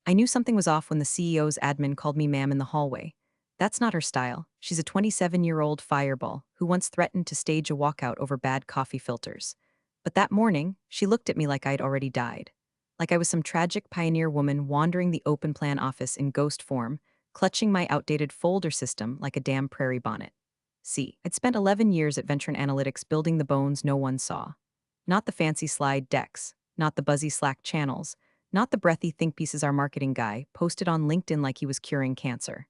I knew something was off when the CEO's admin called me ma'am in the hallway. That's not her style. She's a 27-year-old fireball who once threatened to stage a walkout over bad coffee filters. But that morning, she looked at me like I'd already died. Like I was some tragic pioneer woman wandering the open plan office in ghost form, clutching my outdated folder system like a damn prairie bonnet. See, I'd spent 11 years at Venture Analytics building the bones no one saw. Not the fancy slide decks, not the buzzy Slack channels, not the breathy think pieces our marketing guy posted on LinkedIn like he was curing cancer.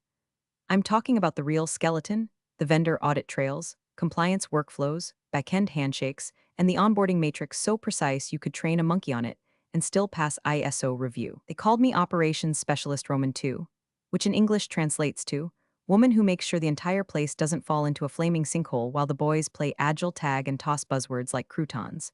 I'm talking about the real skeleton, the vendor audit trails, compliance workflows, back-end handshakes, and the onboarding matrix so precise you could train a monkey on it and still pass ISO review. They called me Operations Specialist Roman II, which in English translates to woman who makes sure the entire place doesn't fall into a flaming sinkhole while the boys play agile tag and toss buzzwords like croutons.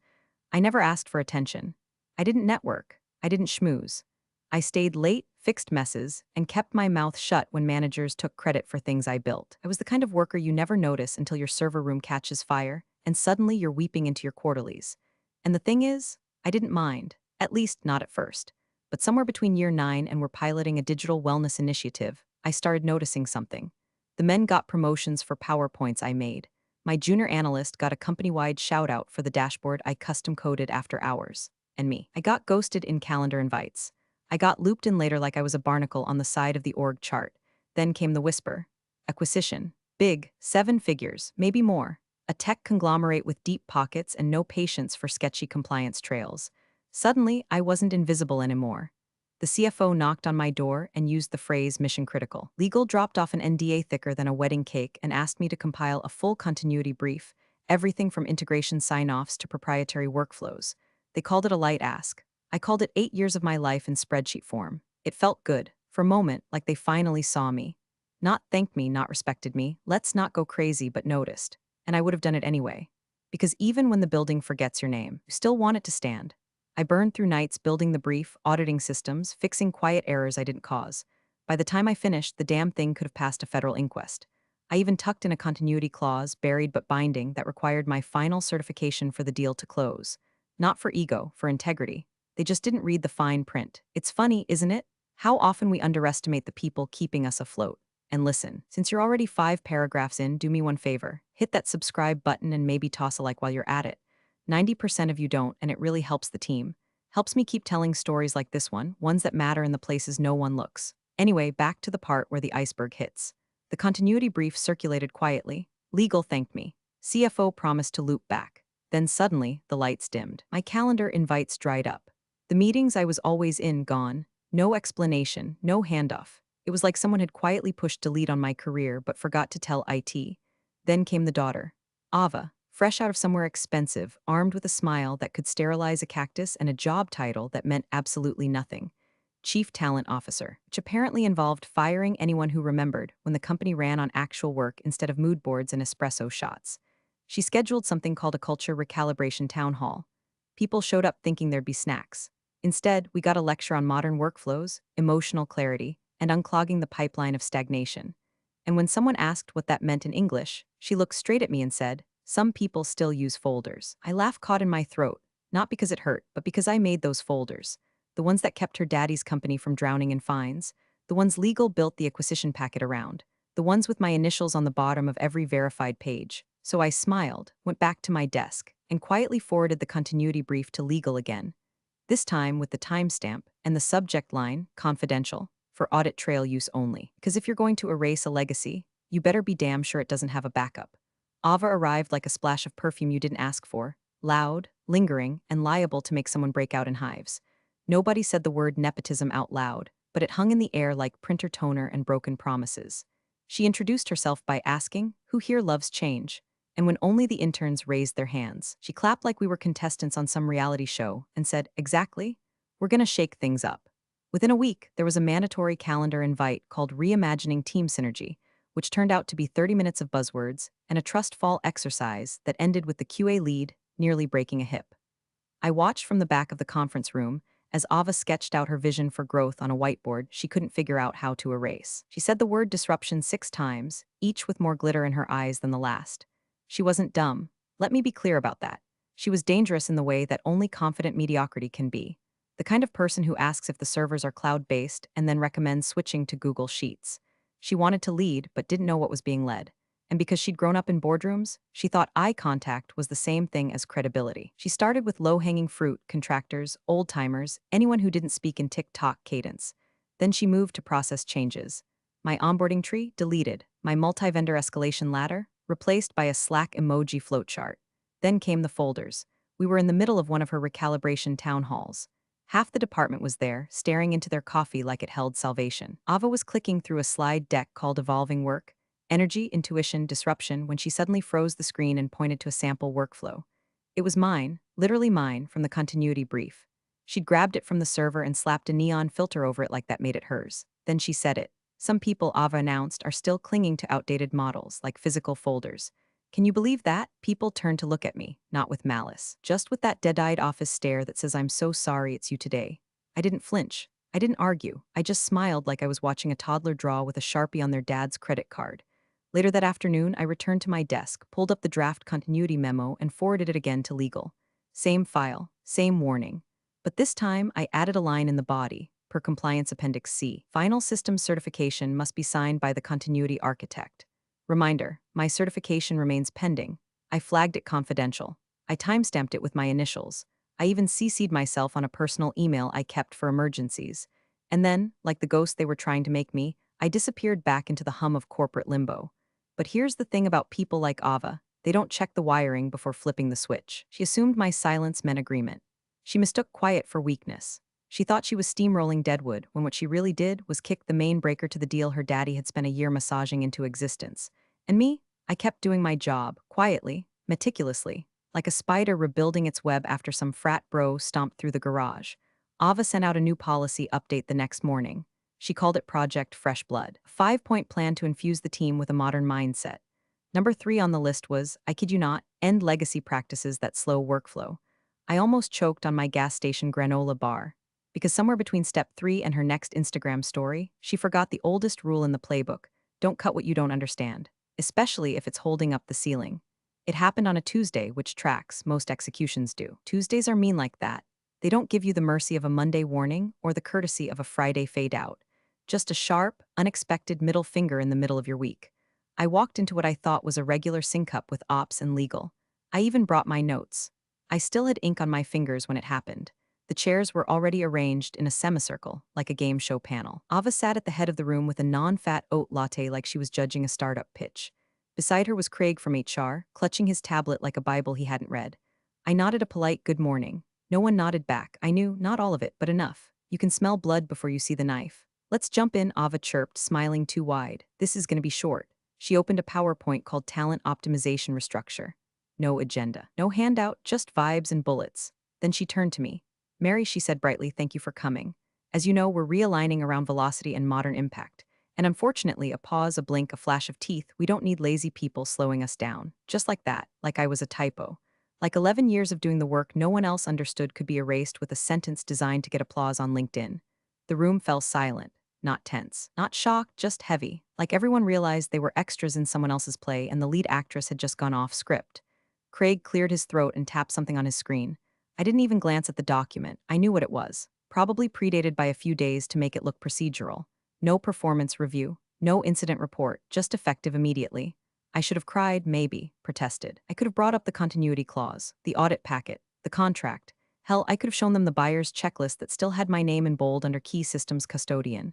I never asked for attention. I didn't network. I didn't schmooze. I stayed late, fixed messes, and kept my mouth shut when managers took credit for things I built. I was the kind of worker you never notice until your server room catches fire, and suddenly you're weeping into your quarterlies. And the thing is, I didn't mind, at least not at first. But somewhere between year 9 and we're piloting a digital wellness initiative, I started noticing something. The men got promotions for PowerPoints I made. My junior analyst got a company-wide shout-out for the dashboard I custom-coded after hours. And me. I got ghosted in calendar invites. I got looped in later like I was a barnacle on the side of the org chart. Then came the whisper. Acquisition. Big, 7 figures, maybe more. A tech conglomerate with deep pockets and no patience for sketchy compliance trails. Suddenly, I wasn't invisible anymore. The CFO knocked on my door and used the phrase mission critical. Legal dropped off an NDA thicker than a wedding cake and asked me to compile a full continuity brief, everything from integration sign-offs to proprietary workflows. They called it a light ask. I called it 8 years of my life in spreadsheet form. It felt good, for a moment, like they finally saw me. Not thanked me, not respected me, let's not go crazy, but noticed. And I would have done it anyway. Because even when the building forgets your name, you still want it to stand. I burned through nights building the brief, auditing systems, fixing quiet errors I didn't cause. By the time I finished, the damn thing could have passed a federal inquest. I even tucked in a continuity clause, buried but binding, that required my final certification for the deal to close. Not for ego, for integrity. They just didn't read the fine print. It's funny, isn't it? How often we underestimate the people keeping us afloat. And listen, since you're already 5 paragraphs in, do me one favor. Hit that subscribe button and maybe toss a like while you're at it. 90% of you don't, and it really helps the team. Helps me keep telling stories like this one, ones that matter in the places no one looks. Anyway, back to the part where the iceberg hits. The continuity brief circulated quietly. Legal thanked me. CFO promised to loop back. Then suddenly, the lights dimmed. My calendar invites dried up. The meetings I was always in gone. No explanation, no handoff. It was like someone had quietly pushed delete on my career but forgot to tell IT. Then came the daughter. Ava, fresh out of somewhere expensive, armed with a smile that could sterilize a cactus and a job title that meant absolutely nothing. Chief Talent Officer, which apparently involved firing anyone who remembered when the company ran on actual work instead of mood boards and espresso shots. She scheduled something called a culture recalibration town hall. People showed up thinking there'd be snacks. Instead, we got a lecture on modern workflows, emotional clarity, and unclogging the pipeline of stagnation. And when someone asked what that meant in English, she looked straight at me and said, "Some people still use folders." I laugh caught in my throat, not because it hurt, but because I made those folders. The ones that kept her daddy's company from drowning in fines, the ones legal built the acquisition packet around, the ones with my initials on the bottom of every verified page. So I smiled, went back to my desk, and quietly forwarded the continuity brief to legal again. This time with the timestamp and the subject line, confidential, for audit trail use only. Because if you're going to erase a legacy, you better be damn sure it doesn't have a backup. Ava arrived like a splash of perfume you didn't ask for, loud, lingering, and liable to make someone break out in hives. Nobody said the word nepotism out loud, but it hung in the air like printer toner and broken promises. She introduced herself by asking, "Who here loves change?" And when only the interns raised their hands, she clapped like we were contestants on some reality show and said, "Exactly. We're gonna shake things up." Within a week, there was a mandatory calendar invite called Reimagining Team Synergy, which turned out to be 30 minutes of buzzwords and a trust fall exercise that ended with the QA lead nearly breaking a hip. I watched from the back of the conference room as Ava sketched out her vision for growth on a whiteboard she couldn't figure out how to erase. She said the word disruption 6 times, each with more glitter in her eyes than the last. She wasn't dumb. Let me be clear about that. She was dangerous in the way that only confident mediocrity can be. The the kind of person who asks if the servers are cloud-based and then recommends switching to Google Sheets. She wanted to lead, but didn't know what was being led. And because she'd grown up in boardrooms, she thought eye contact was the same thing as credibility. She started with low-hanging fruit, contractors, old-timers, anyone who didn't speak in tick-tock cadence. Then she moved to process changes. My onboarding tree deleted, my multi-vendor escalation ladder replaced by a Slack emoji flowchart. Then came the folders. We were in the middle of one of her recalibration town halls. Half the department was there, staring into their coffee like it held salvation. Ava was clicking through a slide deck called Evolving Work, Energy, Intuition, Disruption, when she suddenly froze the screen and pointed to a sample workflow. It was mine, literally mine, from the continuity brief. She'd grabbed it from the server and slapped a neon filter over it like that made it hers. Then she said it. Some people, Ava announced, are still clinging to outdated models, like physical folders. Can you believe that? People turned to look at me, not with malice, just with that dead-eyed office stare that says, "I'm so sorry it's you today." I didn't flinch. I didn't argue. I just smiled like I was watching a toddler draw with a Sharpie on their dad's credit card. Later that afternoon, I returned to my desk, pulled up the draft continuity memo, and forwarded it again to legal. Same file, same warning. But this time, I added a line in the body, per Compliance Appendix C. Final systems certification must be signed by the continuity architect. Reminder, my certification remains pending. I flagged it confidential. I timestamped it with my initials. I even CC'd myself on a personal email I kept for emergencies. And then, like the ghost they were trying to make me, I disappeared back into the hum of corporate limbo. But here's the thing about people like Ava. They don't check the wiring before flipping the switch. She assumed my silence meant agreement. She mistook quiet for weakness. She thought she was steamrolling Deadwood when what she really did was kick the main breaker to the deal her daddy had spent a year massaging into existence. And me? I kept doing my job, quietly, meticulously, like a spider rebuilding its web after some frat bro stomped through the garage. Ava sent out a new policy update the next morning. She called it Project Fresh Blood, a 5-point plan to infuse the team with a modern mindset. Number 3 on the list was, I kid you not, end legacy practices that slow workflow. I almost choked on my gas station granola bar. Because somewhere between step 3 and her next Instagram story, she forgot the oldest rule in the playbook: don't cut what you don't understand, especially if it's holding up the ceiling. It happened on a Tuesday, which tracks, most executions do. Tuesdays are mean like that. They don't give you the mercy of a Monday warning or the courtesy of a Friday fade out. Just a sharp, unexpected middle finger in the middle of your week. I walked into what I thought was a regular sync-up with ops and legal. I even brought my notes. I still had ink on my fingers when it happened. The chairs were already arranged in a semicircle, like a game show panel. Ava sat at the head of the room with a non-fat oat latte like she was judging a startup pitch. Beside her was Craig from HR, clutching his tablet like a Bible he hadn't read. I nodded a polite good morning. No one nodded back. I knew, not all of it, but enough. You can smell blood before you see the knife. Let's jump in, Ava chirped, smiling too wide. This is going to be short. She opened a PowerPoint called Talent Optimization Restructure. No agenda. No handout, just vibes and bullets. Then she turned to me. Mary, she said brightly, thank you for coming. As you know, we're realigning around velocity and modern impact. And unfortunately, a pause, a blink, a flash of teeth, we don't need lazy people slowing us down. Just like that, like I was a typo. Like 11 years of doing the work no one else understood could be erased with a sentence designed to get applause on LinkedIn. The room fell silent, not tense, not shocked, just heavy, like everyone realized they were extras in someone else's play and the lead actress had just gone off script. Craig cleared his throat and tapped something on his screen. I didn't even glance at the document. I knew what it was. Probably predated by a few days to make it look procedural. No performance review, no incident report, just effective immediately. I should have cried, maybe, protested. I could have brought up the continuity clause, the audit packet, the contract. Hell, I could have shown them the buyer's checklist that still had my name in bold under Key Systems Custodian.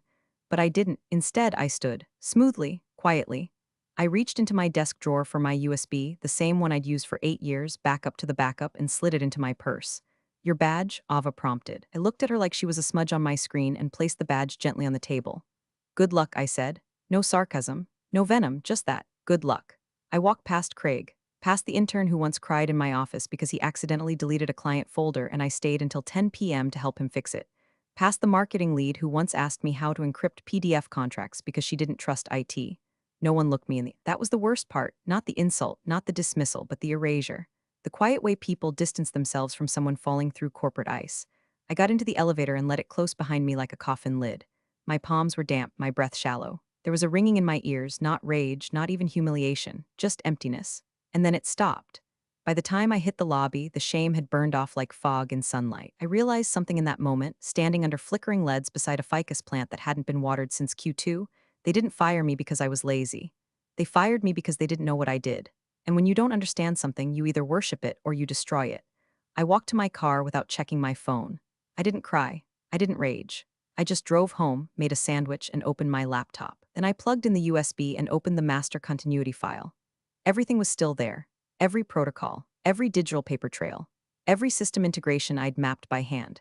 But I didn't. Instead, I stood, smoothly, quietly. I reached into my desk drawer for my USB, the same one I'd used for 8 years, back up to the backup, and slid it into my purse. Your badge? Ava prompted. I looked at her like she was a smudge on my screen and placed the badge gently on the table. Good luck, I said. No sarcasm, no venom, just that. Good luck. I walked past Craig, past the intern who once cried in my office because he accidentally deleted a client folder and I stayed until 10 p.m. to help him fix it. Past the marketing lead who once asked me how to encrypt PDF contracts because she didn't trust IT. No one looked me in the... That was the worst part, not the insult, not the dismissal, but the erasure. The quiet way people distance themselves from someone falling through corporate ice. I got into the elevator and let it close behind me like a coffin lid. My palms were damp, my breath shallow. There was a ringing in my ears, not rage, not even humiliation, just emptiness. And then it stopped. By the time I hit the lobby, the shame had burned off like fog in sunlight. I realized something in that moment, standing under flickering LEDs beside a ficus plant that hadn't been watered since Q2. They didn't fire me because I was lazy. They fired me because they didn't know what I did. And when you don't understand something, you either worship it or you destroy it. I walked to my car without checking my phone. I didn't cry. I didn't rage. I just drove home, made a sandwich, and opened my laptop. Then I plugged in the USB and opened the master continuity file. Everything was still there. Every protocol, every digital paper trail, every system integration I'd mapped by hand.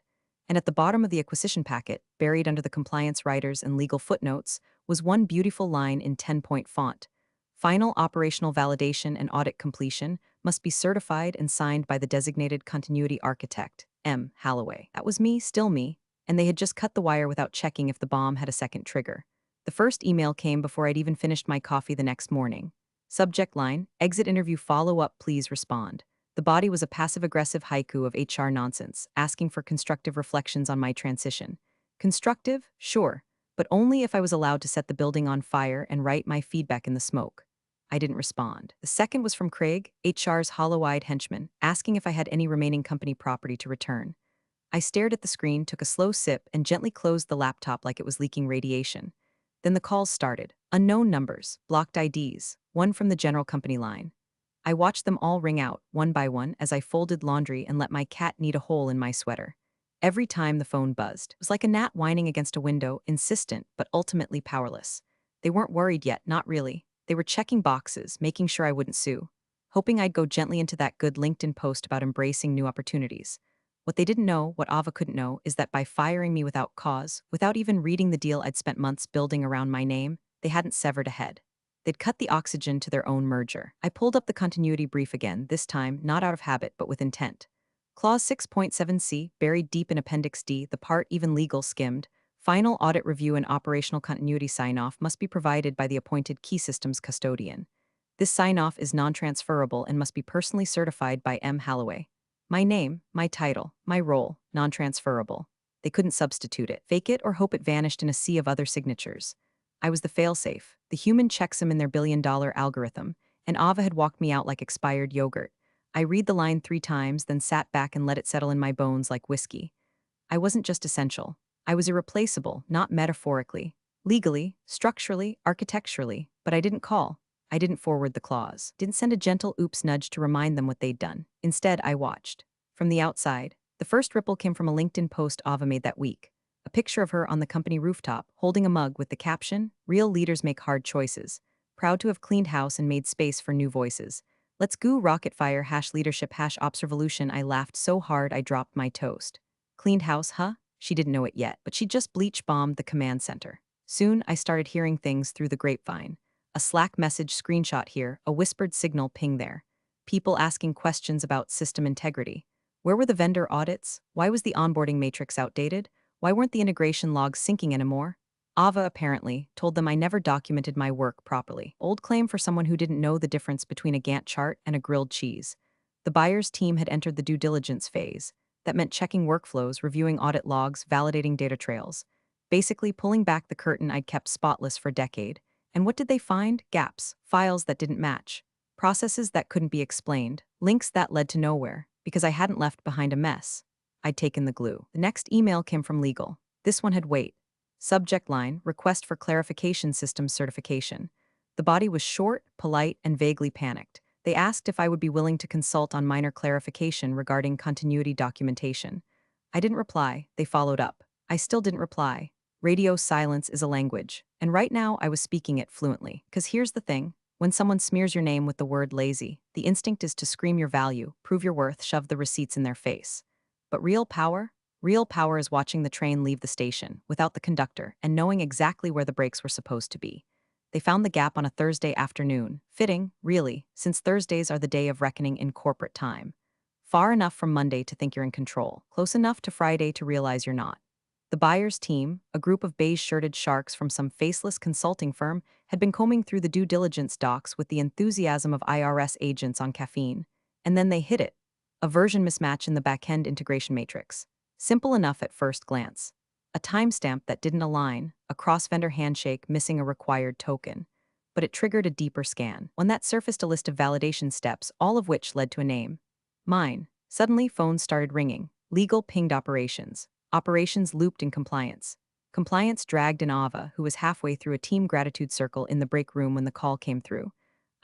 And at the bottom of the acquisition packet, buried under the compliance writers and legal footnotes, was one beautiful line in 10-point font. Final operational validation and audit completion must be certified and signed by the designated continuity architect, M. Halloway. That was me, still me, and they had just cut the wire without checking if the bomb had a second trigger. The first email came before I'd even finished my coffee the next morning. Subject line, exit interview follow-up, please respond. The body was a passive-aggressive haiku of HR nonsense, asking for constructive reflections on my transition. Constructive? Sure, but only if I was allowed to set the building on fire and write my feedback in the smoke. I didn't respond. The second was from Craig, HR's hollow-eyed henchman, asking if I had any remaining company property to return. I stared at the screen, took a slow sip, and gently closed the laptop like it was leaking radiation. Then the calls started. Unknown numbers, blocked IDs, one from the general company line. I watched them all ring out, one by one, as I folded laundry and let my cat knead a hole in my sweater. Every time the phone buzzed, it was like a gnat whining against a window, insistent but ultimately powerless. They weren't worried yet, not really. They were checking boxes, making sure I wouldn't sue, hoping I'd go gently into that good LinkedIn post about embracing new opportunities. What they didn't know, what Ava couldn't know, is that by firing me without cause, without even reading the deal I'd spent months building around my name, they hadn't severed a head. They'd cut the oxygen to their own merger. I pulled up the continuity brief again, this time not out of habit but with intent. Clause 6.7c, buried deep in Appendix D, the part even legal skimmed. Final audit review and operational continuity sign-off must be provided by the appointed key systems custodian. This sign-off is non-transferable and must be personally certified by M. Halloway. My name, my title, my role, non-transferable. They couldn't substitute it, fake it, or hope it vanished in a sea of other signatures. I was the failsafe, the human checksum in their billion-dollar algorithm, and Ava had walked me out like expired yogurt. I read the line 3 times, then sat back and let it settle in my bones like whiskey. I wasn't just essential. I was irreplaceable, not metaphorically. Legally, structurally, architecturally, but I didn't call. I didn't forward the clause, didn't send a gentle oops nudge to remind them what they'd done. Instead, I watched. From the outside, the first ripple came from a LinkedIn post Ava made that week. A picture of her on the company rooftop, holding a mug with the caption, "Real leaders make hard choices. Proud to have cleaned house and made space for new voices. Let's go rocket fire #leadership #observolution." I laughed so hard I dropped my toast. Cleaned house, huh? She didn't know it yet, but she just bleach-bombed the command center. Soon, I started hearing things through the grapevine. A Slack message screenshot here, a whispered signal ping there. People asking questions about system integrity. Where were the vendor audits? Why was the onboarding matrix outdated? Why weren't the integration logs syncing anymore? Ava, apparently, told them I never documented my work properly. Old claim for someone who didn't know the difference between a Gantt chart and a grilled cheese. The buyer's team had entered the due diligence phase. That meant checking workflows, reviewing audit logs, validating data trails. Basically pulling back the curtain I'd kept spotless for a decade. And what did they find? Gaps, files that didn't match, processes that couldn't be explained, links that led to nowhere, because I hadn't left behind a mess. I'd taken the glue. The next email came from legal. This one had weight. Subject line, request for clarification systems certification. The body was short, polite, and vaguely panicked. They asked if I would be willing to consult on minor clarification regarding continuity documentation. I didn't reply. They followed up. I still didn't reply. Radio silence is a language, and right now I was speaking it fluently. Because here's the thing, when someone smears your name with the word lazy, the instinct is to scream your value, prove your worth, shove the receipts in their face. But real power? Real power is watching the train leave the station, without the conductor, and knowing exactly where the brakes were supposed to be. They found the gap on a Thursday afternoon. Fitting, really, since Thursdays are the day of reckoning in corporate time. Far enough from Monday to think you're in control, close enough to Friday to realize you're not. The buyer's team, a group of beige-shirted sharks from some faceless consulting firm, had been combing through the due diligence docs with the enthusiasm of IRS agents on caffeine. And then they hit it. A version mismatch in the back-end integration matrix. Simple enough at first glance. A timestamp that didn't align, a cross-vendor handshake missing a required token. but it triggered a deeper scan. One that surfaced a list of validation steps, all of which led to a name. Mine. Suddenly, phones started ringing. Legal pinged operations. Operations looped in compliance. Compliance dragged in Ava, who was halfway through a team gratitude circle in the break room when the call came through.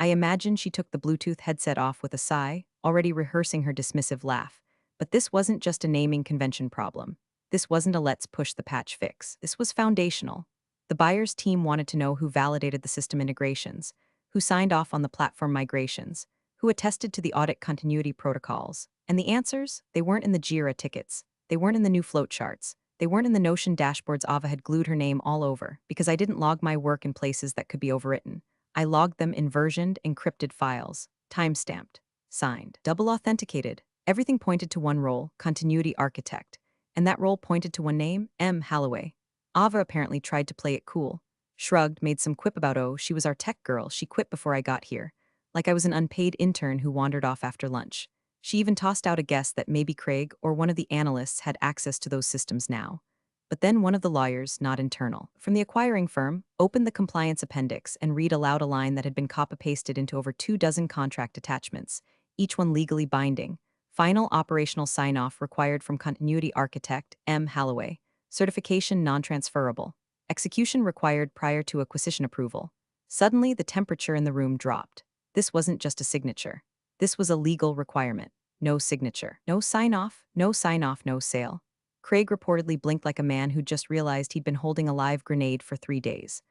I imagine she took the Bluetooth headset off with a sigh, already rehearsing her dismissive laugh. But this wasn't just a naming convention problem. This wasn't a let's push the patch fix. This was foundational. The buyer's team wanted to know who validated the system integrations, who signed off on the platform migrations, who attested to the audit continuity protocols. And the answers? They weren't in the Jira tickets. They weren't in the new float charts. They weren't in the Notion dashboards Ava had glued her name all over, because I didn't log my work in places that could be overwritten. I logged them in versioned, encrypted files, time-stamped, signed, double authenticated. Everything pointed to one role, continuity architect. And that role pointed to one name, M. Halloway. Ava apparently tried to play it cool. Shrugged, made some quip about, oh, she was our tech girl, she quit before I got here. Like I was an unpaid intern who wandered off after lunch. She even tossed out a guess that maybe Craig or one of the analysts had access to those systems now. But then one of the lawyers, not internal, from the acquiring firm, opened the compliance appendix and read aloud a line that had been copy-pasted into over 24 contract attachments, each one legally binding. Final operational sign-off required from continuity architect M. Halloway. Certification non-transferable. Execution required prior to acquisition approval. Suddenly, the temperature in the room dropped. This wasn't just a signature. This was a legal requirement. No signature. No sign-off, no sign-off, no sale. Craig reportedly blinked like a man who'd just realized he'd been holding a live grenade for 3 days.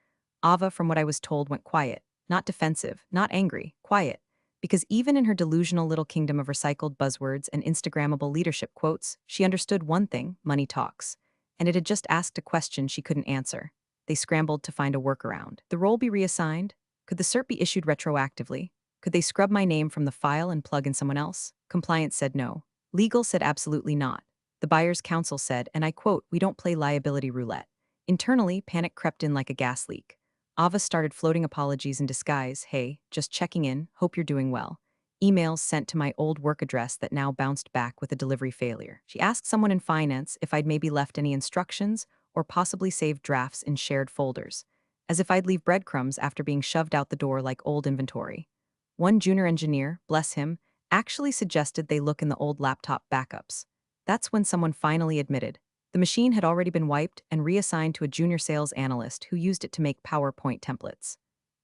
Ava, from what I was told, went quiet. Not defensive, not angry, quiet. Because even in her delusional little kingdom of recycled buzzwords and Instagrammable leadership quotes, she understood one thing: money talks. And it had just asked a question she couldn't answer. They scrambled to find a workaround. The role be reassigned? Could the cert be issued retroactively? Could they scrub my name from the file and plug in someone else? Compliance said no. Legal said absolutely not. The buyer's counsel said, and I quote, "We don't play liability roulette." Internally, panic crept in like a gas leak. Ava started floating apologies in disguise. Hey, just checking in, hope you're doing well. Emails sent to my old work address that now bounced back with a delivery failure. She asked someone in finance if I'd maybe left any instructions or possibly saved drafts in shared folders, as if I'd leave breadcrumbs after being shoved out the door like old inventory. One junior engineer, bless him, actually suggested they look in the old laptop backups. That's when someone finally admitted. The machine had already been wiped and reassigned to a junior sales analyst who used it to make PowerPoint templates.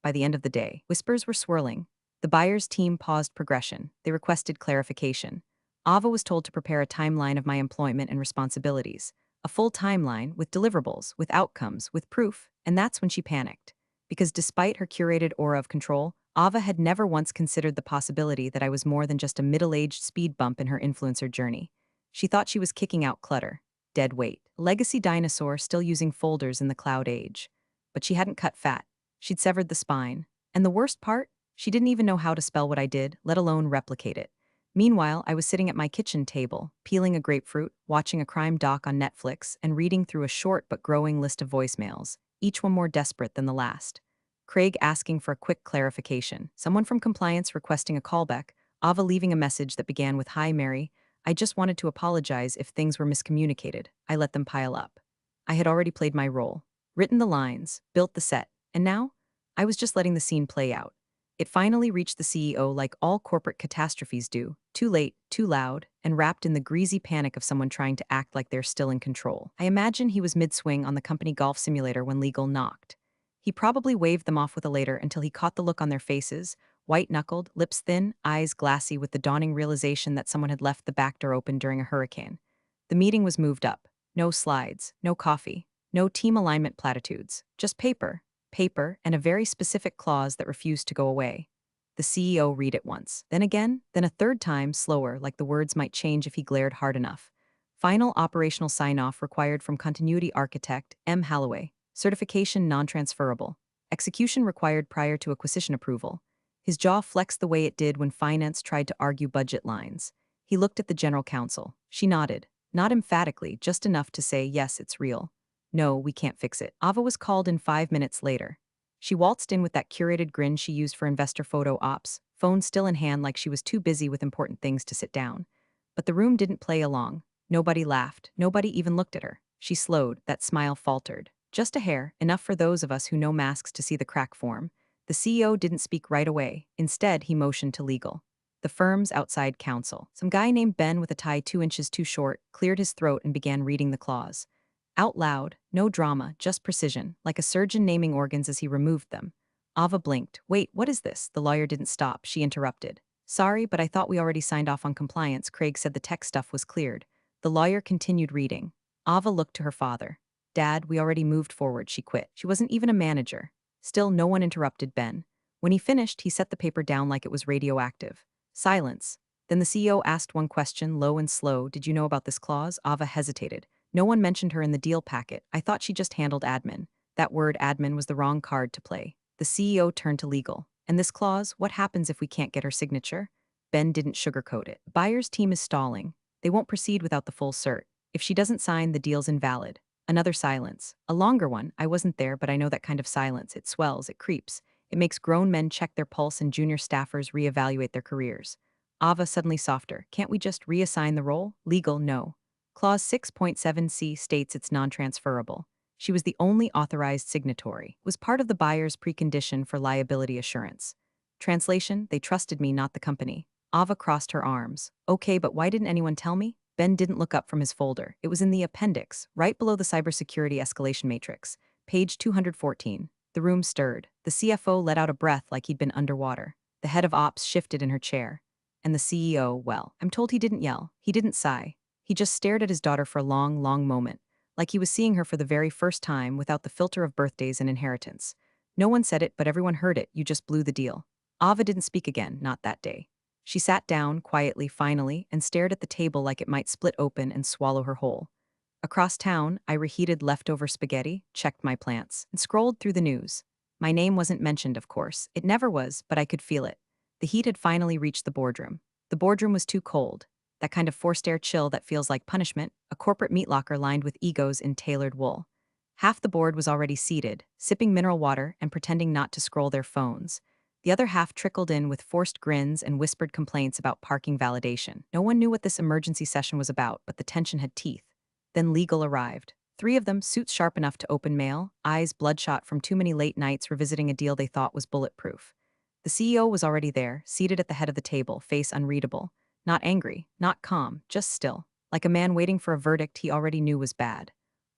By the end of the day, whispers were swirling. The buyer's team paused progression. They requested clarification. Ava was told to prepare a timeline of my employment and responsibilities. A full timeline with deliverables, with outcomes, with proof, and that's when she panicked. Because despite her curated aura of control, Ava had never once considered the possibility that I was more than just a middle-aged speed bump in her influencer journey. She thought she was kicking out clutter. Dead weight. Legacy dinosaur still using folders in the cloud age. But she hadn't cut fat. She'd severed the spine. And the worst part? She didn't even know how to spell what I did, let alone replicate it. Meanwhile, I was sitting at my kitchen table, peeling a grapefruit, watching a crime doc on Netflix, and reading through a short but growing list of voicemails, each one more desperate than the last. Craig asking for a quick clarification, someone from compliance requesting a callback, Ava leaving a message that began with, "Hi, Mary. I just wanted to apologize if things were miscommunicated." I let them pile up. I had already played my role, written the lines, built the set, and now I was just letting the scene play out. It finally reached the CEO like all corporate catastrophes do, too late, too loud, and wrapped in the greasy panic of someone trying to act like they're still in control. I imagine he was mid-swing on the company golf simulator when legal knocked. He probably waved them off with a later until he caught the look on their faces, white-knuckled, lips thin, eyes glassy with the dawning realization that someone had left the back door open during a hurricane. The meeting was moved up. No slides, no coffee, no team alignment platitudes, just paper, and a very specific clause that refused to go away. The CEO read it once, then again, then a third time, slower, like the words might change if he glared hard enough. Final operational sign-off required from continuity architect M. Halloway. Certification non-transferable. Execution required prior to acquisition approval. His jaw flexed the way it did when finance tried to argue budget lines. He looked at the general counsel. She nodded, not emphatically, just enough to say, "Yes, it's real." "No, we can't fix it." Ava was called in 5 minutes later. She waltzed in with that curated grin she used for investor photo ops, phone still in hand like she was too busy with important things to sit down. But the room didn't play along. Nobody laughed. Nobody even looked at her. She slowed, that smile faltered. Just a hair, enough for those of us who know masks to see the crack form. The CEO didn't speak right away. Instead, he motioned to legal. The firm's outside counsel. Some guy named Ben with a tie 2 inches too short cleared his throat and began reading the clause. Out loud, no drama, just precision, like a surgeon naming organs as he removed them. Ava blinked. Wait, what is this? The lawyer didn't stop. She interrupted. Sorry, but I thought we already signed off on compliance. Craig said the tech stuff was cleared. The lawyer continued reading. Ava looked to her father. Dad, we already moved forward. She quit. She wasn't even a manager. Still, no one interrupted Ben. When he finished, he set the paper down like it was radioactive. Silence. Then the CEO asked one question, low and slow. Did you know about this clause? Ava hesitated. No one mentioned her in the deal packet. I thought she just handled admin. That word admin was the wrong card to play. The CEO turned to legal. And this clause, what happens if we can't get her signature? Ben didn't sugarcoat it. Buyer's team is stalling. They won't proceed without the full cert. If she doesn't sign, the deal's invalid. Another silence. A longer one. I wasn't there, but I know that kind of silence. It swells, it creeps. It makes grown men check their pulse and junior staffers reevaluate their careers. Ava suddenly softer. Can't we just reassign the role? Legal, no. Clause 6.7c states it's non-transferable. She was the only authorized signatory, was part of the buyer's precondition for liability assurance. Translation, they trusted me, not the company. Ava crossed her arms. Okay, but why didn't anyone tell me? Ben didn't look up from his folder. It was in the appendix, right below the cybersecurity escalation matrix. Page 214. The room stirred. The CFO let out a breath like he'd been underwater. The head of ops shifted in her chair. And the CEO, well, I'm told he didn't yell. He didn't sigh. He just stared at his daughter for a long, long moment, like he was seeing her for the very first time without the filter of birthdays and inheritance. No one said it, but everyone heard it. You just blew the deal. Ava didn't speak again, not that day. She sat down, quietly, finally, and stared at the table like it might split open and swallow her whole. Across town, I reheated leftover spaghetti, checked my plants, and scrolled through the news. My name wasn't mentioned, of course. It never was, but I could feel it. The heat had finally reached the boardroom. The boardroom was too cold. That kind of forced air chill that feels like punishment, a corporate meat locker lined with egos in tailored wool. Half the board was already seated, sipping mineral water and pretending not to scroll their phones. The other half trickled in with forced grins and whispered complaints about parking validation. No one knew what this emergency session was about, but the tension had teeth. Then legal arrived. 3 of them, suits sharp enough to open mail, eyes bloodshot from too many late nights revisiting a deal they thought was bulletproof. The CEO was already there, seated at the head of the table, face unreadable. Not angry, not calm, just still. Like a man waiting for a verdict he already knew was bad.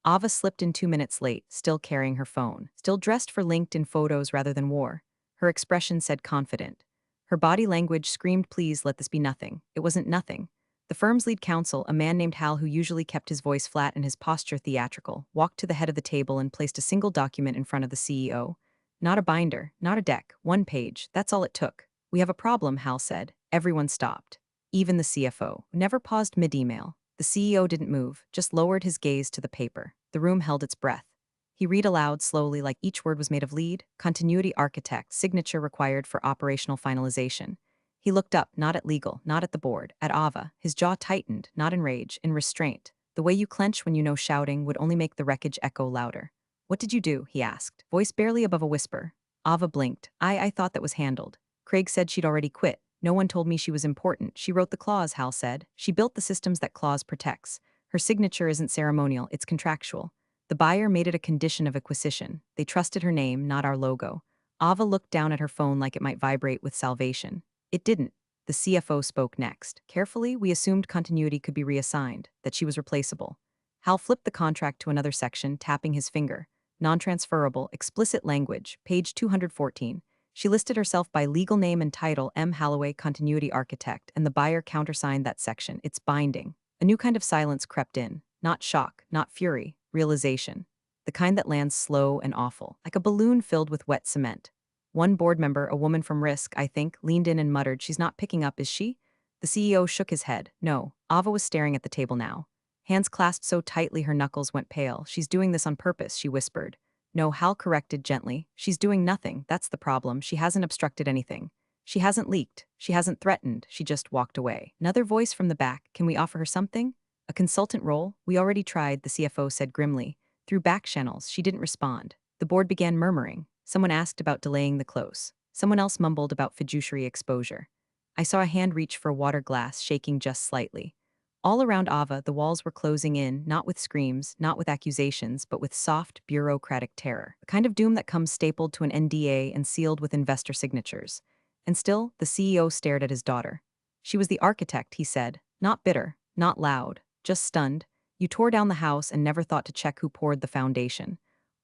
Ava slipped in 2 minutes late, still carrying her phone, still dressed for LinkedIn photos rather than war. Her expression said confident. Her body language screamed, please let this be nothing. It wasn't nothing. The firm's lead counsel, a man named Hal who usually kept his voice flat and his posture theatrical, walked to the head of the table and placed a single document in front of the CEO. Not a binder, not a deck, 1 page, that's all it took. We have a problem, Hal said. Everyone stopped. Even the CFO, who never paused mid-email. The CEO didn't move, just lowered his gaze to the paper. The room held its breath. He read aloud slowly like each word was made of lead, continuity architect, signature required for operational finalization. He looked up, not at legal, not at the board, at Ava. His jaw tightened, not in rage, in restraint. The way you clench when you know shouting would only make the wreckage echo louder. What did you do? He asked, voice barely above a whisper. Ava blinked. I thought that was handled. Craig said she'd already quit. No one told me she was important. She wrote the clause, Hal said. She built the systems that clause protects. Her signature isn't ceremonial, it's contractual. The buyer made it a condition of acquisition. They trusted her name, not our logo. Ava looked down at her phone like it might vibrate with salvation. It didn't. The CFO spoke next. Carefully, we assumed continuity could be reassigned, that she was replaceable. Hal flipped the contract to another section, tapping his finger. Non-transferable, explicit language, page 214. She listed herself by legal name and title, M. Halloway, Continuity Architect, and the buyer countersigned that section. It's binding. A new kind of silence crept in. Not shock, not fury, realization. The kind that lands slow and awful, like a balloon filled with wet cement. One board member, a woman from Risk, I think, leaned in and muttered, she's not picking up, is she? The CEO shook his head. No. Ava was staring at the table now. Hands clasped so tightly her knuckles went pale. She's doing this on purpose, she whispered. No, Hal corrected gently. She's doing nothing, that's the problem. She hasn't obstructed anything. She hasn't leaked. She hasn't threatened. She just walked away. Another voice from the back. Can we offer her something? A consultant role? We already tried, the CFO said grimly. Through back channels, she didn't respond. The board began murmuring. Someone asked about delaying the close. Someone else mumbled about fiduciary exposure. I saw a hand reach for a water glass, shaking just slightly. All around Ava, the walls were closing in, not with screams, not with accusations, but with soft, bureaucratic terror. The kind of doom that comes stapled to an NDA and sealed with investor signatures. And still, the CEO stared at his daughter. She was the architect, he said, not bitter, not loud, just stunned. You tore down the house and never thought to check who poured the foundation.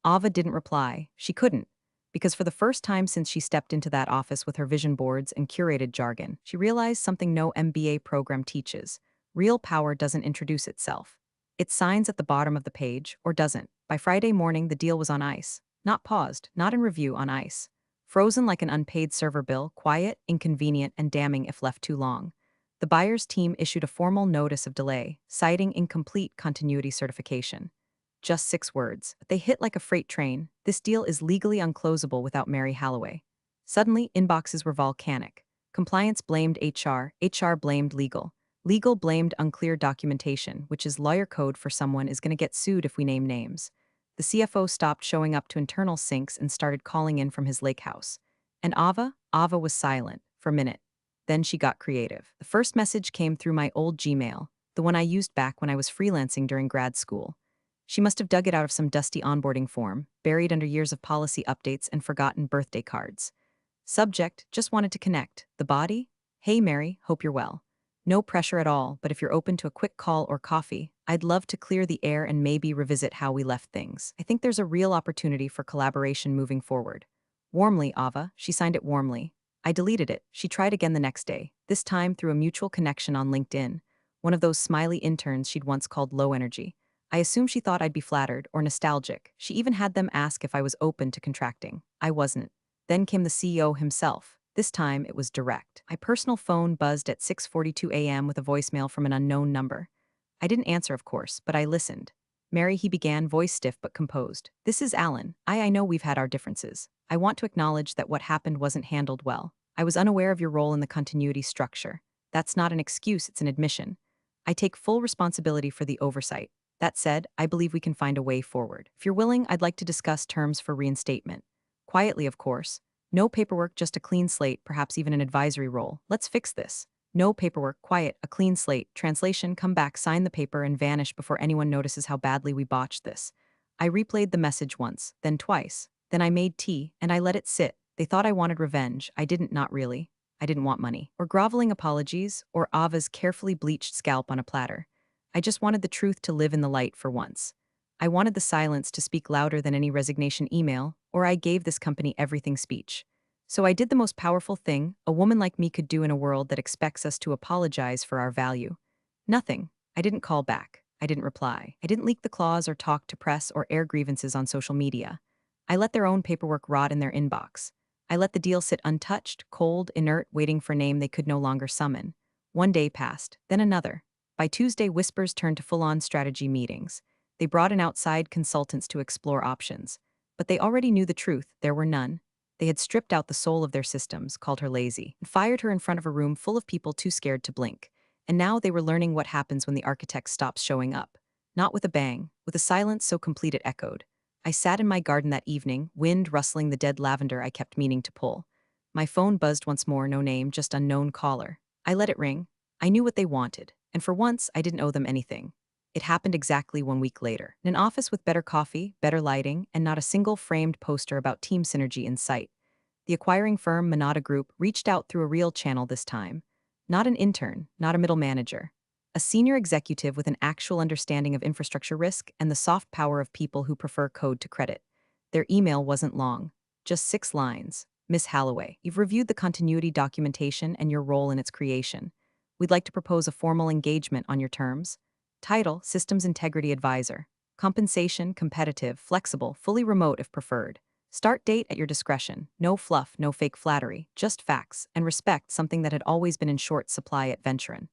Ava didn't reply. She couldn't. Because for the first time since she stepped into that office with her vision boards and curated jargon, she realized something no MBA program teaches. Real power doesn't introduce itself. It signs at the bottom of the page, or doesn't. By Friday morning, the deal was on ice. Not paused, not in review, on ice. Frozen like an unpaid server bill, quiet, inconvenient, and damning if left too long. The buyer's team issued a formal notice of delay, citing incomplete continuity certification. Just 6 words, but they hit like a freight train. This deal is legally unclosable without Mary Halloway. Suddenly, inboxes were volcanic. Compliance blamed HR blamed legal. Legal blamed unclear documentation, which is lawyer code for someone is going to get sued if we name names. The CFO stopped showing up to internal sinks and started calling in from his lake house. And Ava was silent for a minute. Then she got creative. The first message came through my old Gmail, the one I used back when I was freelancing during grad school. She must have dug it out of some dusty onboarding form, buried under years of policy updates and forgotten birthday cards. Subject, just wanted to connect. The body? Hey Mary, hope you're well. No pressure at all, but if you're open to a quick call or coffee, I'd love to clear the air and maybe revisit how we left things. I think there's a real opportunity for collaboration moving forward. Warmly, Ava, she signed it warmly. I deleted it. She tried again the next day, this time through a mutual connection on LinkedIn, one of those smiley interns she'd once called low energy. I assumed she thought I'd be flattered or nostalgic. She even had them ask if I was open to contracting. I wasn't. Then came the CEO himself. This time, it was direct. My personal phone buzzed at 6:42 a.m. with a voicemail from an unknown number. I didn't answer, of course, but I listened. Mary, he began, voice stiff but composed. This is Alan. I know we've had our differences. I want to acknowledge that what happened wasn't handled well. I was unaware of your role in the continuity structure. That's not an excuse, it's an admission. I take full responsibility for the oversight. That said, I believe we can find a way forward. If you're willing, I'd like to discuss terms for reinstatement. Quietly, of course. No paperwork, just a clean slate, perhaps even an advisory role. Let's fix this. No paperwork, quiet, a clean slate. Translation, come back, sign the paper, and vanish before anyone notices how badly we botched this. I replayed the message once, then twice. Then I made tea, and I let it sit. They thought I wanted revenge. I didn't, not really. I didn't want money. Or groveling apologies, or Ava's carefully bleached scalp on a platter. I just wanted the truth to live in the light for once. I wanted the silence to speak louder than any resignation email, or I gave this company everything speech. So I did the most powerful thing a woman like me could do in a world that expects us to apologize for our value. Nothing. I didn't call back. I didn't reply. I didn't leak the clause or talk to press or air grievances on social media. I let their own paperwork rot in their inbox. I let the deal sit untouched, cold, inert, waiting for a name they could no longer summon. One day passed, then another. By Tuesday, whispers turned to full-on strategy meetings. They brought in outside consultants to explore options. But they already knew the truth, there were none. They had stripped out the soul of their systems, called her lazy, and fired her in front of a room full of people too scared to blink. And now they were learning what happens when the architect stops showing up. Not with a bang, with a silence so complete it echoed. I sat in my garden that evening, wind rustling the dead lavender I kept meaning to pull. My phone buzzed once more, no name, just unknown caller. I let it ring. I knew what they wanted, and for once, I didn't owe them anything. It happened exactly 1 week later, in an office with better coffee, better lighting, and not a single framed poster about team synergy in sight. The acquiring firm, Manada Group, reached out through a real channel this time. Not an intern, not a middle manager. A senior executive with an actual understanding of infrastructure risk and the soft power of people who prefer code to credit. Their email wasn't long, just 6 lines. Miss Halloway, you've reviewed the continuity documentation and your role in its creation. We'd like to propose a formal engagement on your terms. Title, Systems Integrity Advisor. Compensation, competitive, flexible, fully remote if preferred. Start date at your discretion. No fluff, no fake flattery, just facts, and respect, something that had always been in short supply at Venturin.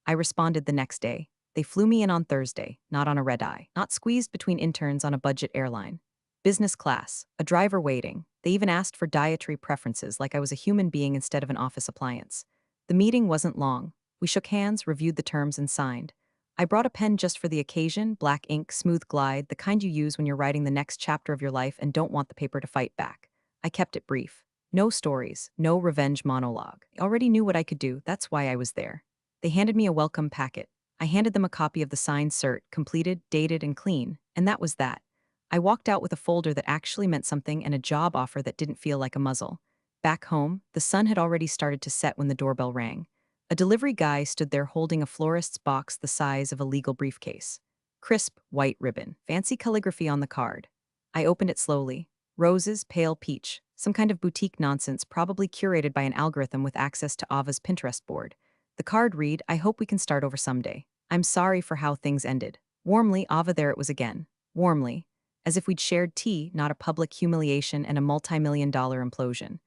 I responded the next day. They flew me in on Thursday, not on a red eye, not squeezed between interns on a budget airline. Business class, a driver waiting. They even asked for dietary preferences like I was a human being instead of an office appliance. The meeting wasn't long. We shook hands, reviewed the terms, and signed. I brought a pen just for the occasion, black ink, smooth glide, the kind you use when you're writing the next chapter of your life and don't want the paper to fight back. I kept it brief. No stories, no revenge monologue. I already knew what I could do, that's why I was there. They handed me a welcome packet. I handed them a copy of the signed cert, completed, dated, and clean, and that was that. I walked out with a folder that actually meant something and a job offer that didn't feel like a muzzle. Back home, the sun had already started to set when the doorbell rang. A delivery guy stood there holding a florist's box the size of a legal briefcase. Crisp, white ribbon, fancy calligraphy on the card. I opened it slowly. Roses, pale peach, some kind of boutique nonsense probably curated by an algorithm with access to Ava's Pinterest board. The card read, "I hope we can start over someday. I'm sorry for how things ended." Warmly, Ava, there it was again. Warmly. As if we'd shared tea, not a public humiliation and a multi-million-dollar implosion.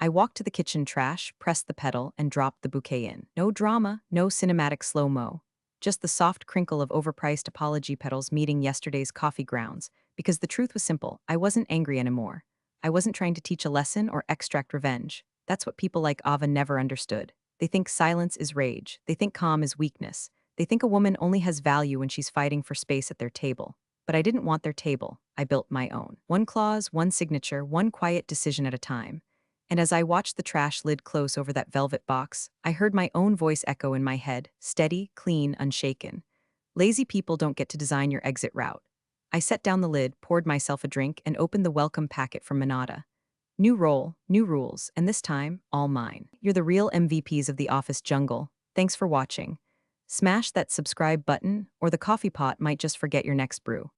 I walked to the kitchen trash, pressed the pedal, and dropped the bouquet in. No drama, no cinematic slow-mo. Just the soft crinkle of overpriced apology petals meeting yesterday's coffee grounds. Because the truth was simple, I wasn't angry anymore. I wasn't trying to teach a lesson or extract revenge. That's what people like Ava never understood. They think silence is rage. They think calm is weakness. They think a woman only has value when she's fighting for space at their table. But I didn't want their table. I built my own. One clause, one signature, one quiet decision at a time. And as I watched the trash lid close over that velvet box, I heard my own voice echo in my head, steady, clean, unshaken. Lazy people don't get to design your exit route. I set down the lid, poured myself a drink, and opened the welcome packet from Manada. New role, new rules, and this time, all mine. You're the real MVPs of the office jungle. Thanks for watching. Smash that subscribe button, or the coffee pot might just forget your next brew.